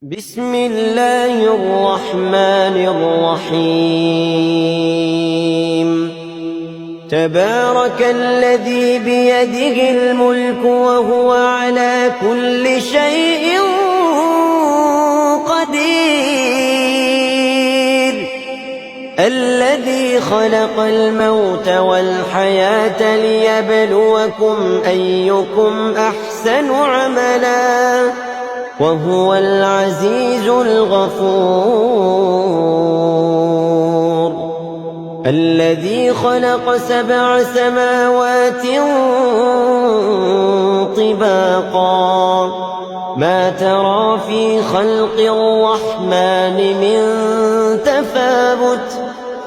بسم الله الرحمن الرحيم تبارك الذي بيده الملك وهو على كل شيء قدير الذي خلق الموت والحياة ليبلوكم أيكم أحسن عملا وهو العزيز الغفور الذي خلق 7 سماوات طباقا ما ترى في خلق الرحمن من تفاوت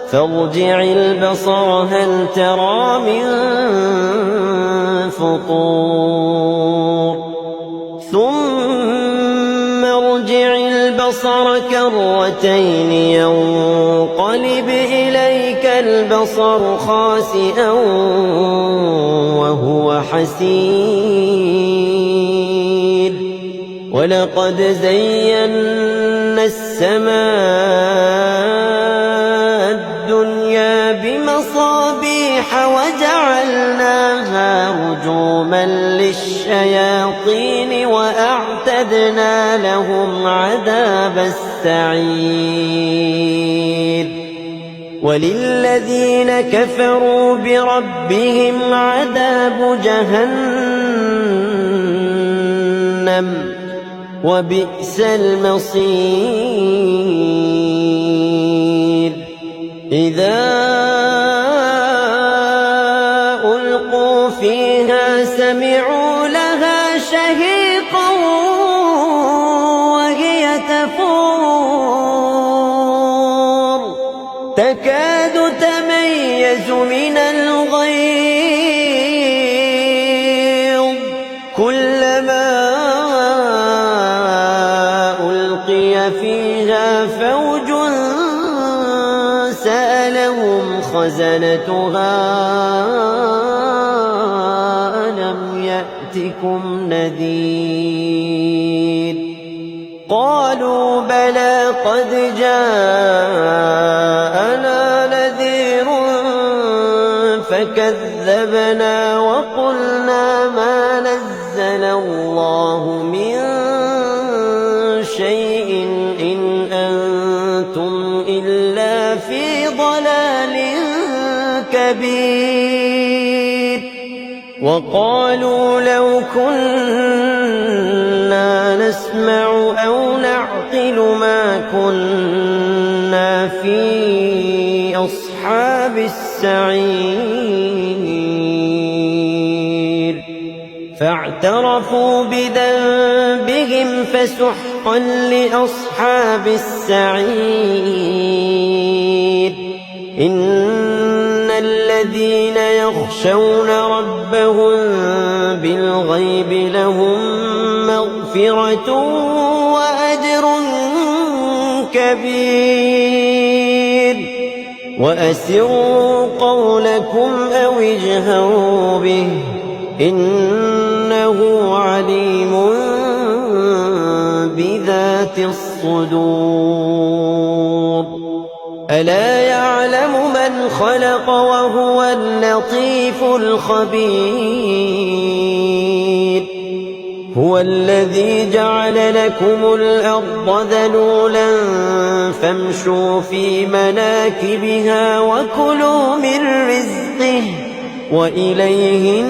فارجع البصر هل ترى من فطور ثم ارجع البصر كرتين ينقلب إليك البصر خاسئا وهو حسير ولقد زينا السماء الدنيا بمصابيح وجعلناها رجوما للشياطين وأعتدنا لهم عذاب السعير وللذين كفروا بربهم عذاب جهنم وبئس المصير إذا ألقوا فيها سمعوا لها شهيقا وهي تفور تكاد تميز من الغيظ كلما ألقي فيها فوج سألهم خزنتها ألم يأتكم نذير قالوا بلى قد جاءنا نذير فكذبنا وقلنا ما نزل الله من شيء إن أنتم إلا في ضلال كبير وقالوا لو كنا نسمع أو نعقل ما كنا في أصحاب السعير فاعترفوا بذنبهم فسحقا لأصحاب السعير إن الذين يخشون ربهم بالغيب لهم مغفرة وأجر كبير وأسروا قولكم أو اجهروا به إنه عليم بذات الصدور ألا يعلم من خلق وهو اللطيف الخبير هو الذي جعل لكم الأرض ذلولا فامشوا في مناكبها وكلوا من رزقه وإليه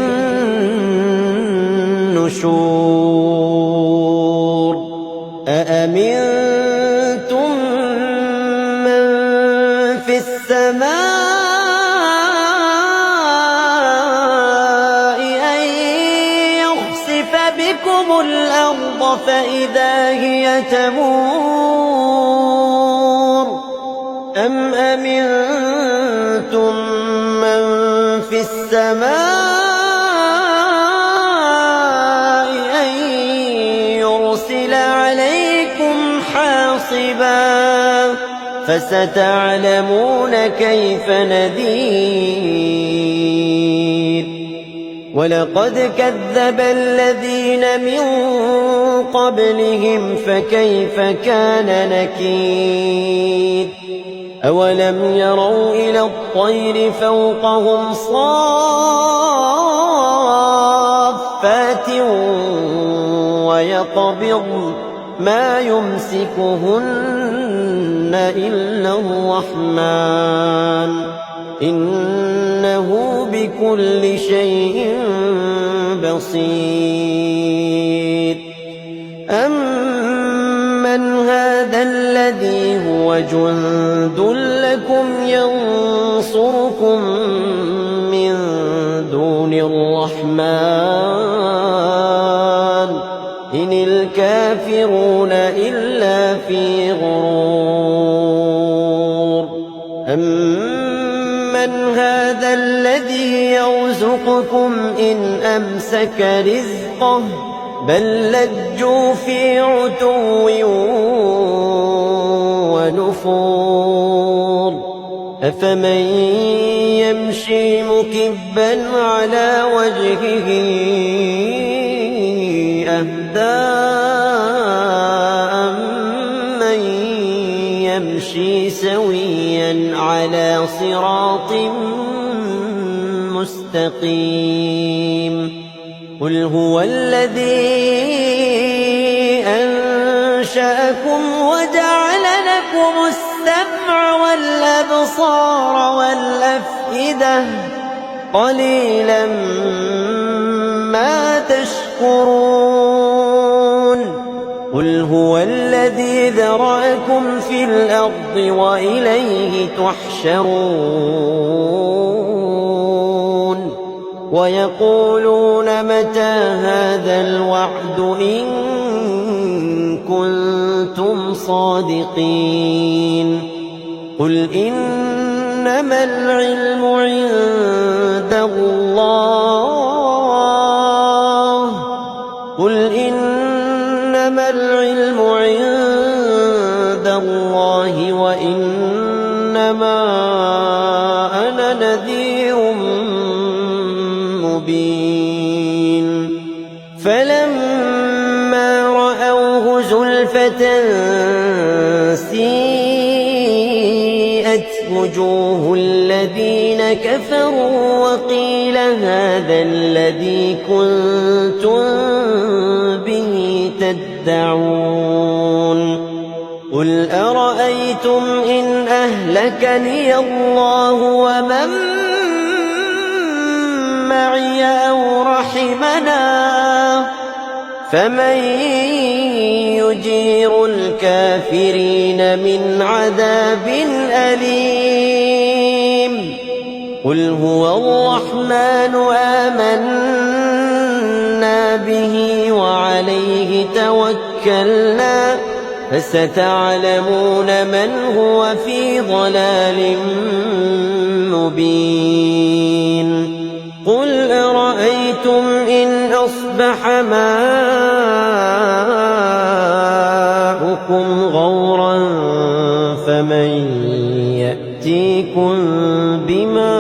النشور أأمنتم من في السماء أن يخسف بكم الأرض فإذا هي تمور أم أمنتم من في السماء أن يرسل عليكم حاصبا فستعلمون كيف نذير ولقد كذب الذين من قبلهم فكيف كان نكير أولم يروا إلى الطير فوقهم صافات ويقبضن ما يمسكهن إلا الرحمن إنه بكل شيء بصير أمن هذا الذي هو جند لكم ينصركم من دون الرحمن إن الكافرون إلا في غرور أمن هذا الذي يرزقكم إن أمسك رزقه بل لجوا في عتو ونفور أفمن يمشي مكبا على وجهه أهدى أمن يمشي سويا على صراط مستقيم قل هو الذي أنشأكم وجعل لكم السمع والأبصار والأفئدة قليلا ما تشكرون قل هو الذي ذرأكم في الأرض وإليه تحشرون ويقولون متى هذا الوعد إن كنتم صادقين قل إنما العلم عند الله قل إنما العلم عند الله وإنما أنا نذير مبين فلما رأوه زلفة سيئت وجوه الذين كفروا وقيل هذا الذي كنتم به تدعون قل أرأيتم إن أهلكني الله ومن معي أو رحمنا فمن يجير الكافرين من عذاب أليم قل هو الرحمن آمنا به وعليه توكلنا فستعلمون من هو في ضلال مبين قل أرأيتم إن أصبح ماؤكم غورا فمن يأتيكم بماء